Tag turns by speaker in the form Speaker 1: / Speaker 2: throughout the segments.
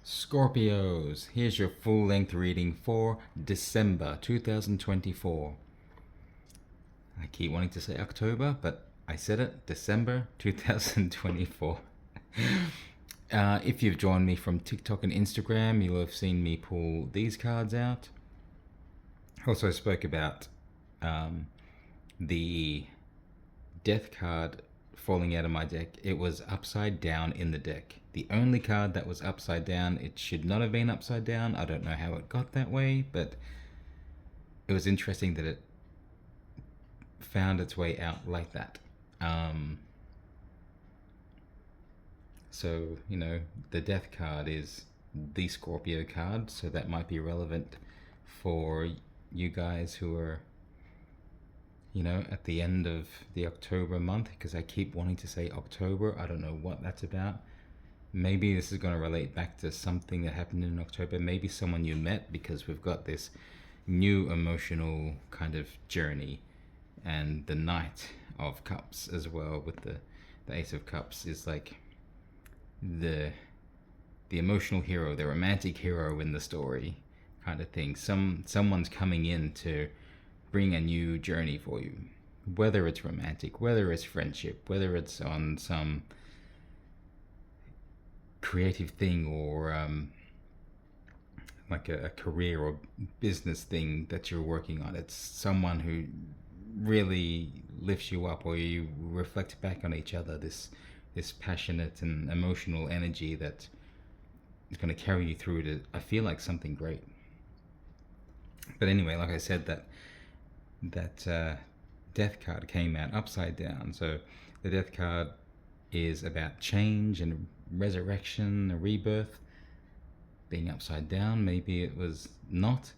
Speaker 1: Scorpios, here's your full-length reading for December 2024. I keep wanting to say October, but I said it, December 2024. If you've joined me from TikTok and Instagram, you'll have seen me pull these cards out. Also spoke about the Death card falling out of my deck. It was upside down in the deck. The only card that was upside down. It should not have been upside down. I don't know how it got that way, but it was interesting that it found its way out like that. So, you know, the Death card is the Scorpio card, so that might be relevant for you guys who are, you know, at the end of the October month, because I keep wanting to say October. I don't know what that's about. Maybe this is going to relate back to something that happened in October. Maybe someone you met, because we've got this new emotional kind of journey. And the Knight of Cups as well, with the Ace of Cups, is like the emotional hero, the romantic hero in the story kind of thing. Someone's coming in to bring a new journey for you, whether it's romantic, whether it's friendship, whether it's on some creative thing, or like a career or business thing that you're working on. It's someone who really lifts you up, or you reflect back on each other, this passionate and emotional energy that is going to carry you through to, I feel like, something great. But anyway, like I said, that Death card came out upside down. So the Death card is about change and resurrection, a rebirth. Being upside down, maybe it was not,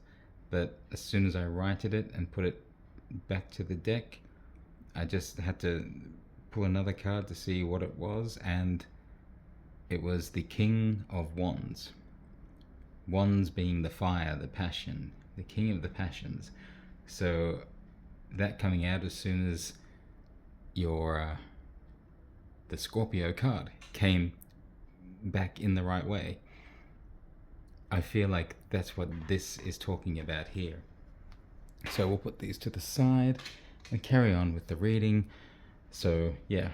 Speaker 1: but as soon as I righted it and put it back to the deck, I just had to pull another card to see what it was, and it was the King of Wands. Wands being the fire, the passion, the king of the passions. So that coming out as soon as your the Scorpio card came back in the right way, I feel like that's what this is talking about here. So we'll put these to the side and carry on with the reading. So yeah,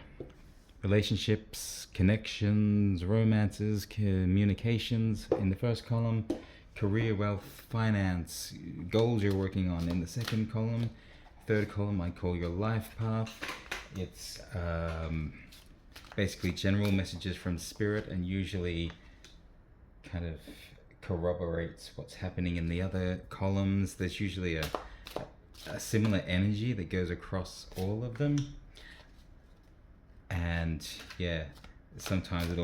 Speaker 1: relationships, connections, romances, communications in the first column, career, wealth, finance, goals you're working on in the second column. Third column I call your life path. It's basically general messages from spirit, and usually kind of corroborates what's happening in the other columns. There's usually a similar energy that goes across all of them, and yeah, sometimes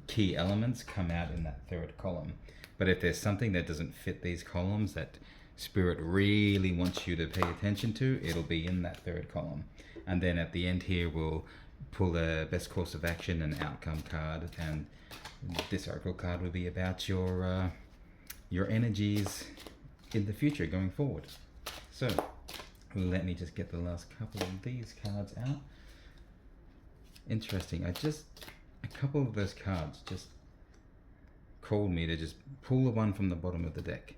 Speaker 1: key elements come out in that third column. But if there's something that doesn't fit these columns that spirit really wants you to pay attention to, it'll be in that third column. And then at the end here, we'll pull the best course of action and outcome card, and this oracle card will be about your energies in the future going forward. So let me just get the last couple of these cards out. Interesting. A couple of those cards just called me to just pull the one from the bottom of the deck.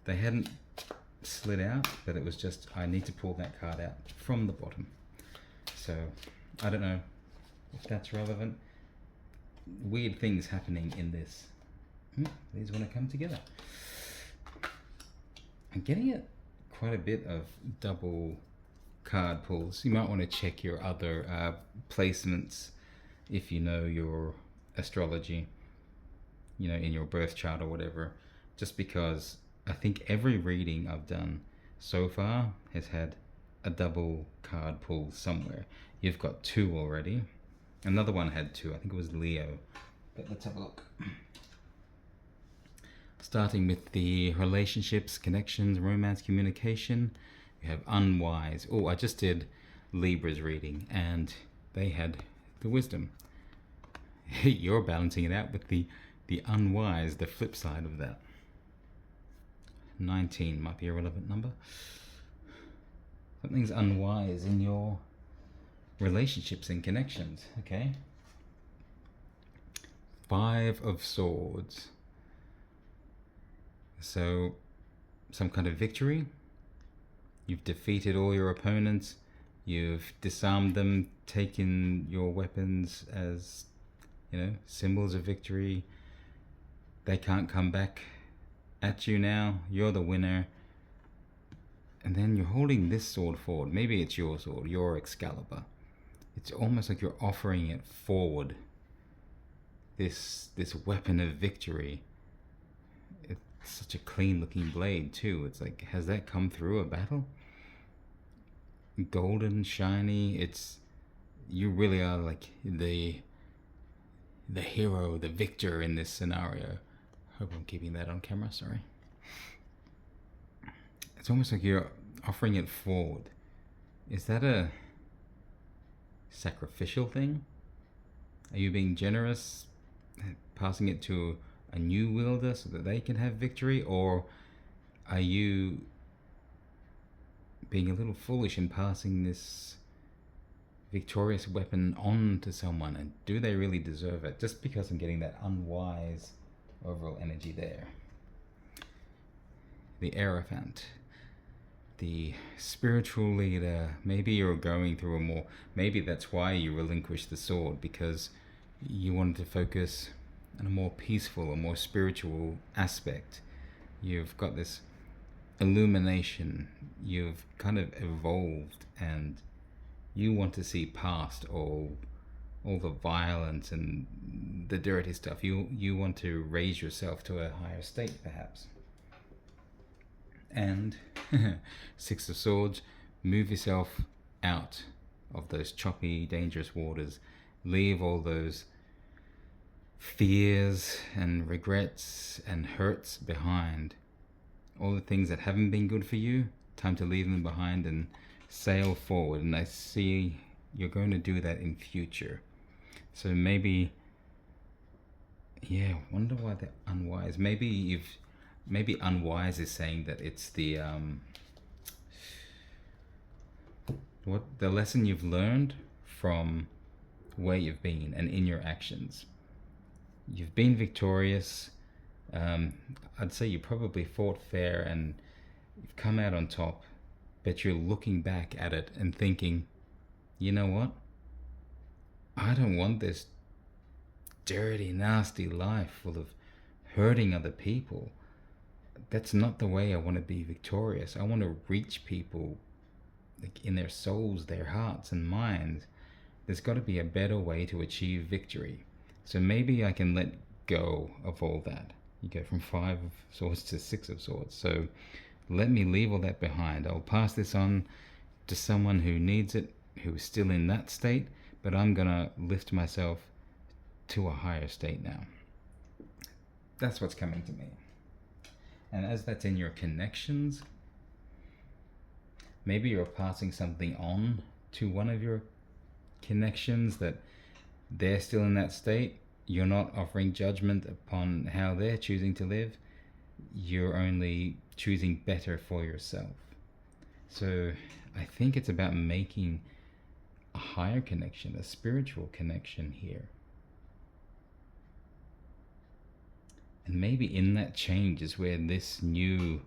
Speaker 1: They hadn't slid out, but it was just, I need to pull that card out from the bottom. So I don't know if that's relevant. Weird things happening in this. These want to come together. I'm getting it quite a bit of double card pulls. You might want to check your other placements if you know your astrology, you know, in your birth chart or whatever, just because I think every reading I've done so far has had a double card pull somewhere. You've got two already. Another one had two. I think it was Leo. But let's have a look. Starting with the relationships, connections, romance, communication, we have unwise. Oh, I just did Libra's reading, and they had the wisdom. You're balancing it out with the unwise, the flip side of that. 19 might be a relevant number. Something's unwise in your relationships and connections. Okay. 5 of Swords. So, some kind of victory. You've defeated all your opponents. You've disarmed them, taken your weapons as, symbols of victory. They can't come back at you now. You're the winner. And then you're holding this sword forward. Maybe it's your sword, your Excalibur. It's almost like you're offering it forward. This weapon of victory. It's such a clean looking blade too. It's like, has that come through a battle? Golden, shiny. You really are like the hero, the victor in this scenario. Hope I'm keeping that on camera, sorry. It's almost like you're offering it forward. Is that a sacrificial thing? Are you being generous, passing it to a new wielder so that they can have victory? Or are you being a little foolish in passing this victorious weapon on to someone? And do they really deserve it? Just because I'm getting that unwise overall energy there. The Hierophant, the spiritual leader. Maybe you're going through maybe that's why you relinquished the sword, because you wanted to focus on a more peaceful, a more spiritual aspect. You've got this illumination. You've kind of evolved, and you want to see past all the violence and the dirty stuff. You want to raise yourself to a higher state, perhaps. And Six of Swords, move yourself out of those choppy, dangerous waters. Leave all those fears and regrets and hurts behind. All the things that haven't been good for you, time to leave them behind and sail forward. And I see you're going to do that in future. So maybe, wonder why they're unwise. Maybe unwise is saying that it's the the lesson you've learned from where you've been and in your actions. You've been victorious. I'd say you probably fought fair and you've come out on top, but you're looking back at it and thinking, you know what? I don't want this dirty, nasty life full of hurting other people. That's not the way I want to be victorious. I want to reach people like in their souls, their hearts and minds. There's got to be a better way to achieve victory. So maybe I can let go of all that. You go from 5 of Swords to 6 of Swords. So let me leave all that behind. I'll pass this on to someone who needs it, who is still in that state, but I'm going to lift myself to a higher state now. That's what's coming to me. And as that's in your connections, maybe you're passing something on to one of your connections that they're still in that state. You're not offering judgment upon how they're choosing to live. You're only choosing better for yourself. So I think it's about making a higher connection, a spiritual connection here. And maybe in that change is where this new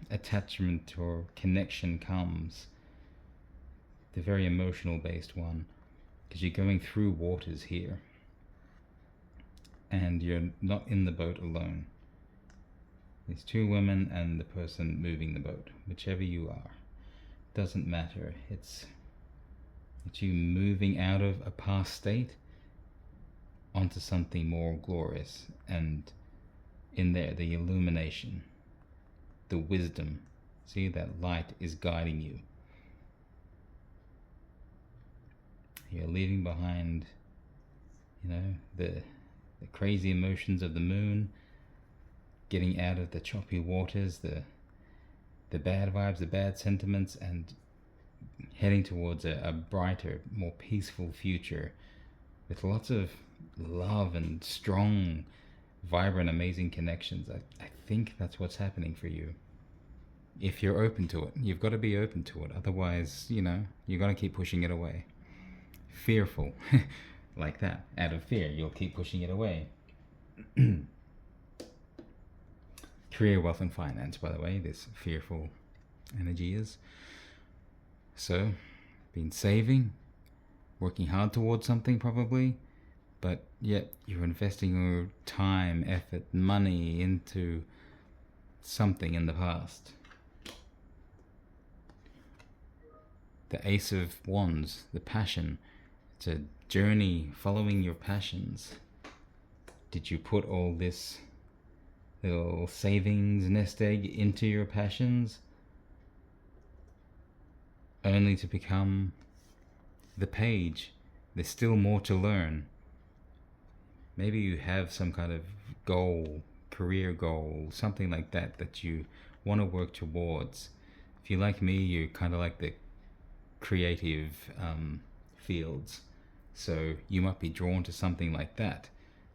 Speaker 1: attachment or connection comes. The very emotional based one. Because you're going through waters here. And you're not in the boat alone. There's 2 women and the person moving the boat. Whichever you are. Doesn't matter. It's you moving out of a past state onto something more glorious, and in there the illumination, the wisdom. See, that light is guiding you. You're leaving behind, the crazy emotions of the moon, getting out of the choppy waters, the bad vibes, the bad sentiments, and heading towards a brighter, more peaceful future with lots of love and strong, vibrant, amazing connections. I think that's what's happening for you. If you're open to it, you've got to be open to it. Otherwise, you're going to keep pushing it away. Fearful, like that. Out of fear, you'll keep pushing it away. career, wealth, and finance, by the way, this fearful energy is. So, been saving, working hard towards something probably, but yet you're investing your time, effort, money into something in the past. The Ace of Wands, the passion. It's a journey following your passions. Did you put all this little savings nest egg into your passions only to become the Page? There's still more to learn. Maybe you have some kind of goal, career goal, something like that that you want to work towards. If you're like me, you're kind of like the creative fields, so you might be drawn to something like that,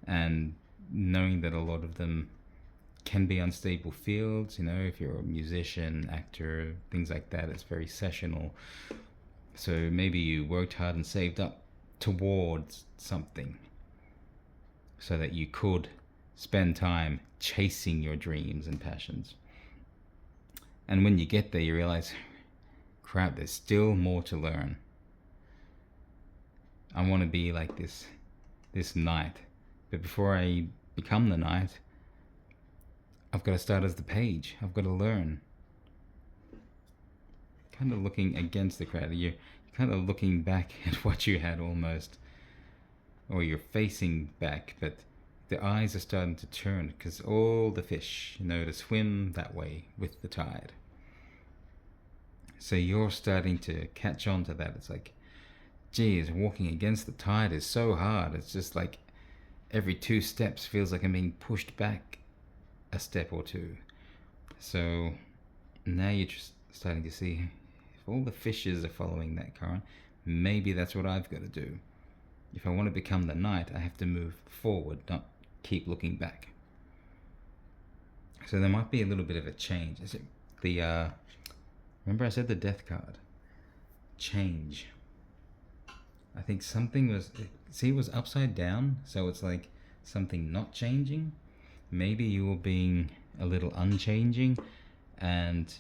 Speaker 1: and knowing that a lot of them can be unstable fields, if you're a musician, actor, things like that, it's very sessional. So maybe you worked hard and saved up towards something so that you could spend time chasing your dreams and passions. And when you get there, you realize, crap, there's still more to learn. I want to be like this knight, but before I become the knight, I've got to start as the page. I've got to learn. Kind of looking against the crowd. You're kind of looking back at what you had almost, or you're facing back, but the eyes are starting to turn because all the fish, to swim that way with the tide. So you're starting to catch on to that. It's like, geez, walking against the tide is so hard. It's just like every 2 steps feels like I'm being pushed back a step or two. So now you're just starting to see, if all the fishes are following that current, maybe that's what I've got to do. If I want to become the knight, I have to move forward, not keep looking back. So there might be a little bit of a change. Is it the remember I said the death card? Change. I think something was, see, it was upside down, so it's like something not changing. Maybe you were being a little unchanging and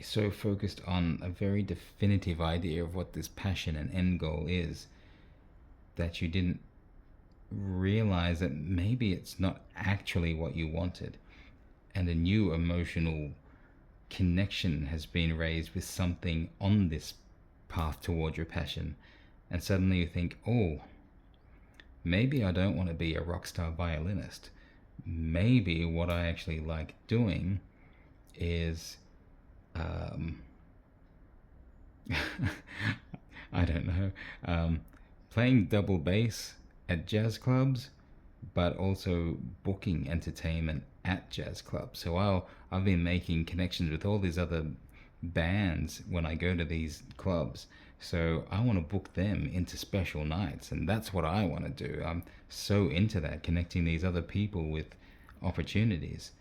Speaker 1: so focused on a very definitive idea of what this passion and end goal is that you didn't realize that maybe it's not actually what you wanted, and a new emotional connection has been raised with something on this path toward your passion, and suddenly you think, oh, maybe I don't want to be a rock star violinist. Maybe what I actually like doing is I don't know, playing double bass at jazz clubs, but also booking entertainment at jazz clubs. So I've been making connections with all these other bands when I go to these clubs. So I want to book them into special nights, and that's what I want to do. I'm so into that, connecting these other people with opportunities.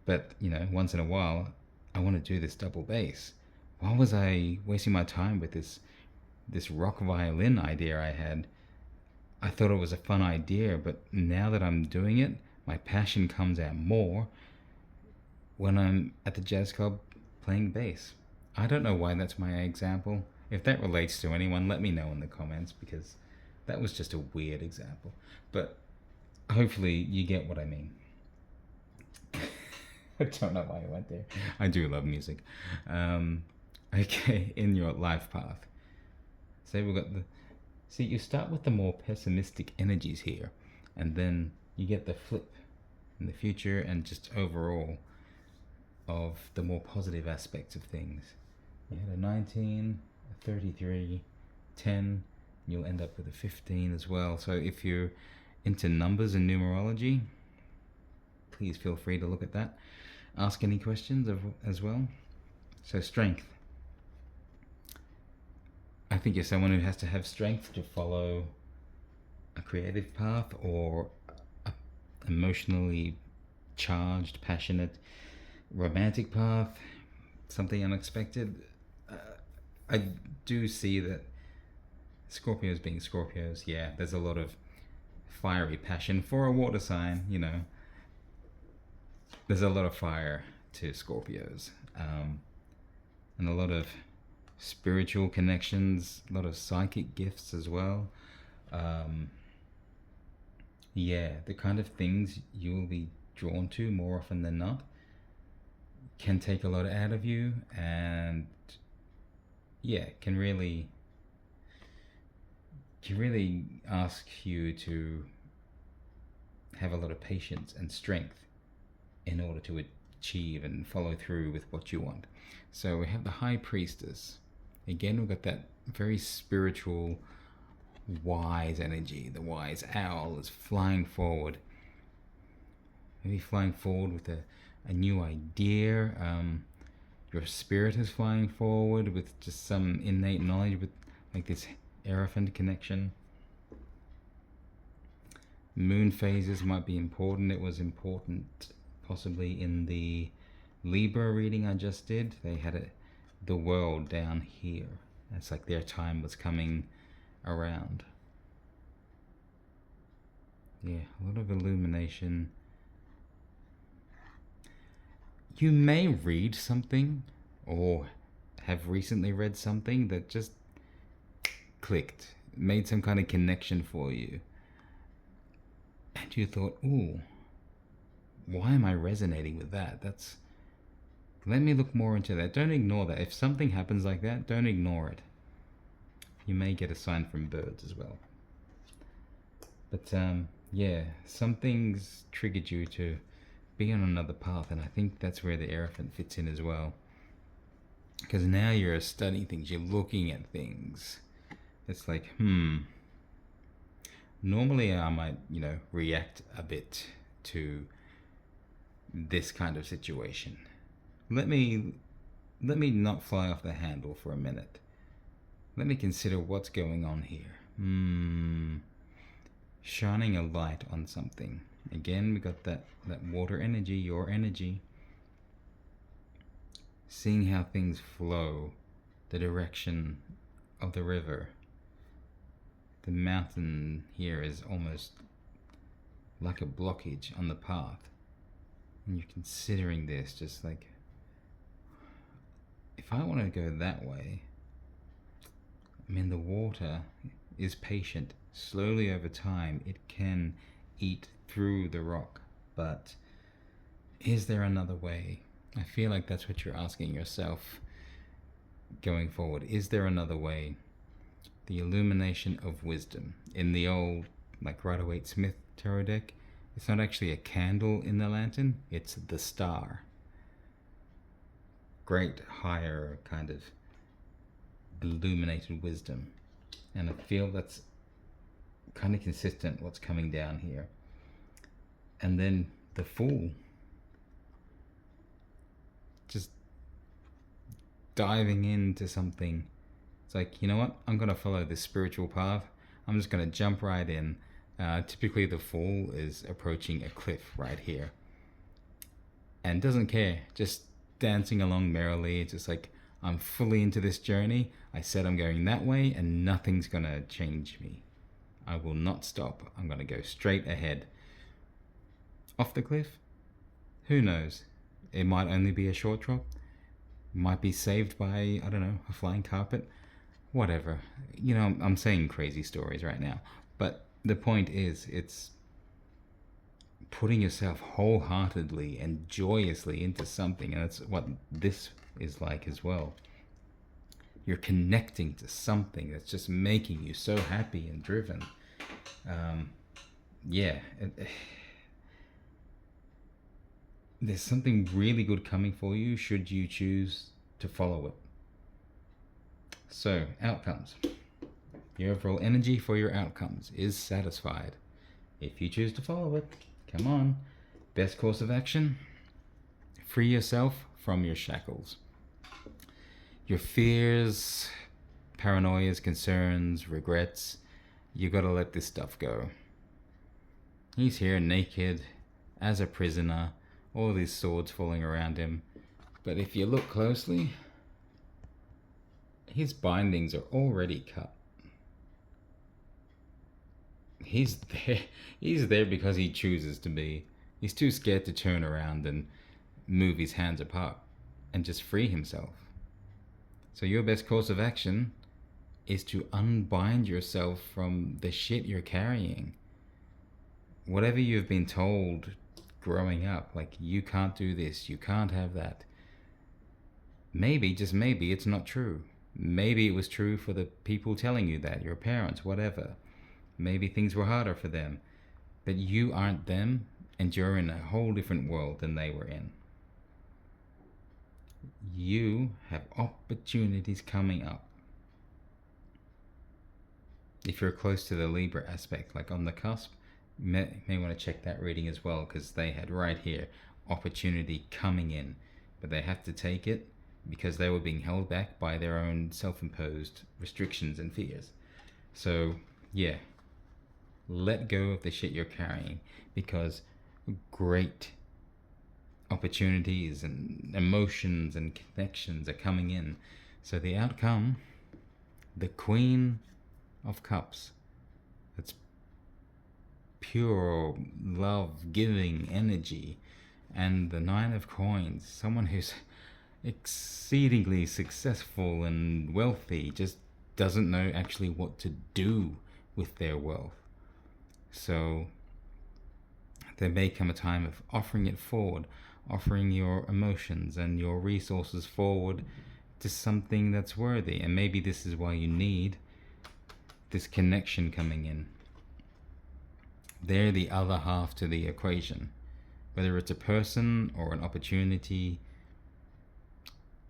Speaker 1: But, once in a while, I want to do this double bass. Why was I wasting my time with this rock violin idea I had? I thought it was a fun idea, but now that I'm doing it, my passion comes out more when I'm at the jazz club playing bass. I don't know why that's my example. If that relates to anyone, let me know in the comments, because that was just a weird example. But hopefully you get what I mean. I don't know why I went there. I do love music. Okay, in your life path. Say we've got see, you start with the more pessimistic energies here, and then you get the flip in the future and just overall of the more positive aspects of things. You had a 19, a 33, 10, you'll end up with a 15 as well. So if you're into numbers and numerology, please feel free to look at that. Ask any questions as well. So strength. I think you're someone who has to have strength to follow a creative path or a emotionally charged, passionate, romantic path, something unexpected. I do see that Scorpios being Scorpios, yeah, there's a lot of fiery passion for a water sign, there's a lot of fire to Scorpios, and a lot of spiritual connections, a lot of psychic gifts as well. Um, yeah, the kind of things you will be drawn to more often than not can take a lot out of you, and yeah, can really ask you to have a lot of patience and strength in order to achieve and follow through with what you want. So we have the High Priestess. Again, we've got that very spiritual, wise energy. The wise owl is flying forward. Maybe flying forward with a new idea. Your spirit is flying forward with just some innate knowledge with like this Hierophant connection. Moon phases might be important. It was important possibly in the Libra reading I just did. They had the world down here. It's like their time was coming around. Yeah, a lot of illumination. You may read something or have recently read something that just clicked, made some kind of connection for you. And you thought, ooh, why am I resonating with that? Let me look more into that. Don't ignore that. If something happens like that, don't ignore it. You may get a sign from birds as well. But yeah, something's triggered you to be on another path, and I think that's where the Hierophant fits in as well. Because now you're studying things, you're looking at things. It's like, normally I might, react a bit to this kind of situation. Let me not fly off the handle for a minute. Let me consider what's going on here. Shining a light on something. Again, we got that water energy, your energy. Seeing how things flow, the direction of the river. The mountain here is almost like a blockage on the path. And you're considering this, just like, if I want to go that way, the water is patient. Slowly over time, it can eat through the rock. But is there another way? I feel like that's what you're asking yourself going forward. Is there another way? The illumination of wisdom. In the old, like Rider-Waite-Smith tarot deck, it's not actually a candle in the lantern, it's the star. Great higher kind of illuminated wisdom. And I feel that's kind of consistent what's coming down here. And then the Fool. Just diving into something. It's like, you know what? I'm going to follow this spiritual path. I'm just going to jump right in. Typically the Fool is approaching a cliff right here. And doesn't care. Just dancing along merrily. Just like, I'm fully into this journey. I said I'm going that way and nothing's going to change me. I will not stop. I'm going to go straight ahead. Off the cliff? Who knows? It might only be a short drop. Might be saved by, I don't know, a flying carpet. Whatever. I'm saying crazy stories right now. But the point is, it's putting yourself wholeheartedly and joyously into something. And that's what this is like as well. You're connecting to something that's just making you so happy and driven. There's something really good coming for you should you choose to follow it. So, outcomes. Your overall energy for your outcomes is satisfied. If you choose to follow it, come on. Best course of action? Free yourself from your shackles. Your fears, paranoias, concerns, regrets, you gotta let this stuff go. He's here naked, as a prisoner, all these swords falling around him. But if you look closely, his bindings are already cut. He's there because he chooses to be. He's too scared to turn around and move his hands apart and just free himself. So your best course of action is to unbind yourself from the shit you're carrying. Whatever you've been told growing up, like you can't do this, you can't have that. Maybe, just maybe, it's not true. Maybe it was true for the people telling you that, your parents, whatever. Maybe things were harder for them. But you aren't them, and you're in a whole different world than they were in. You have opportunities coming up. If you're close to the Libra aspect, like on the cusp, may want to check that reading as well, because they had right here opportunity coming in, but they have to take it because they were being held back by their own self-imposed restrictions and fears. So yeah, let go of the shit you're carrying, because great opportunities and emotions and connections are coming in. So the outcome, the Queen of Cups, that's pure love giving energy, and the Nine of Coins, someone who's exceedingly successful and wealthy, just doesn't know actually what to do with their wealth. So there may come a time of offering it forward, offering your emotions and your resources forward to something that's worthy. And maybe this is why you need this connection coming in. They're the other half to the equation. Whether it's a person or an opportunity,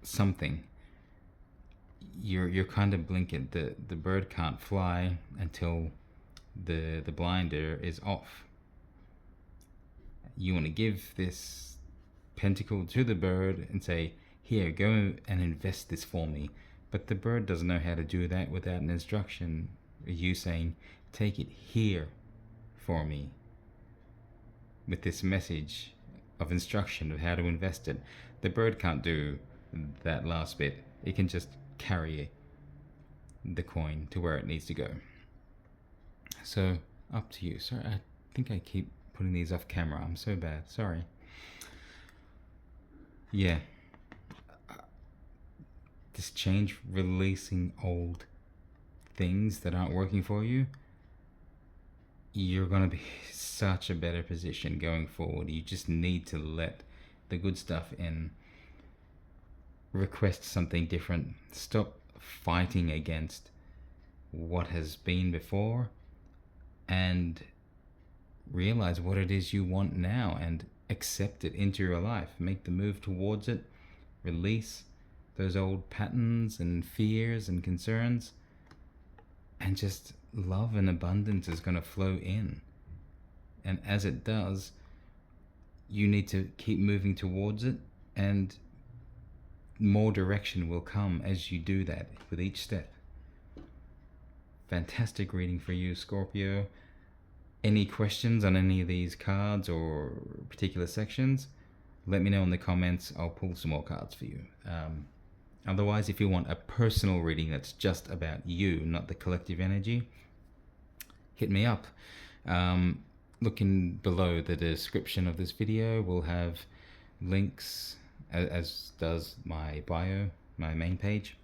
Speaker 1: something, you're kind of blinking. The bird can't fly until the blinder is off. You want to give this pentacle to the bird and say, here, go and invest this for me. But the bird doesn't know how to do that without an instruction. You saying, take it here for me, with this message of instruction of how to invest it. The bird can't do that last bit. It can just carry the coin to where it needs to go. So up to you. Sorry, I think I keep putting these off camera. I'm so bad. Sorry. Yeah. This change, releasing old things that aren't working for you, you're going to be such a better position going forward. You just need to let the good stuff in. Request something different. Stop fighting against what has been before, and realize what it is you want now and accept it into your life. Make the move towards it. Release those old patterns and fears and concerns, and just love and abundance is going to flow in. And as it does, you need to keep moving towards it, and more direction will come as you do that with each step. Fantastic reading for you, Scorpio. Any questions on any of these cards or particular sections, let me know in the comments. I'll pull some more cards for you. Otherwise, if you want a personal reading that's just about you, not the collective energy, hit me up. Looking below the description of this video, we'll have links, as does my bio, my main page.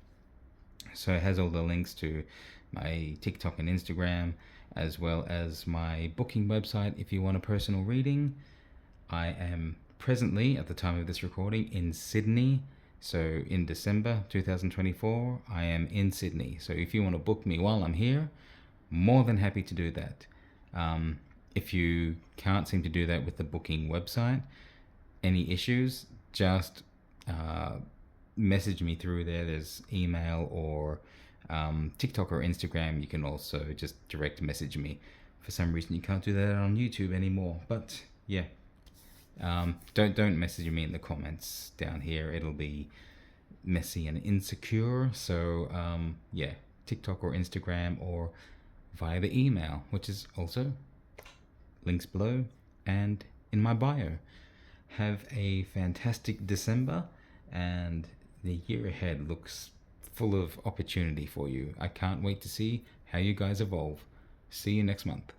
Speaker 1: So it has all the links to my TikTok and Instagram, as well as my booking website if you want a personal reading. I am presently, at the time of this recording, in Sydney. So in December 2024, I am in Sydney. So if you want to book me while I'm here, more than happy to do that. If you can't seem to do that with the booking website, any issues, just message me through there. There's email or TikTok or Instagram. You can also just direct message me. For some reason you can't do that on YouTube anymore, but yeah. Don't message me in the comments down here. It'll be messy and insecure. So yeah, TikTok or Instagram, or via the email, which is also links below and in my bio. Have a fantastic December, and the year ahead looks full of opportunity for you. I can't wait to see how you guys evolve. See you next month.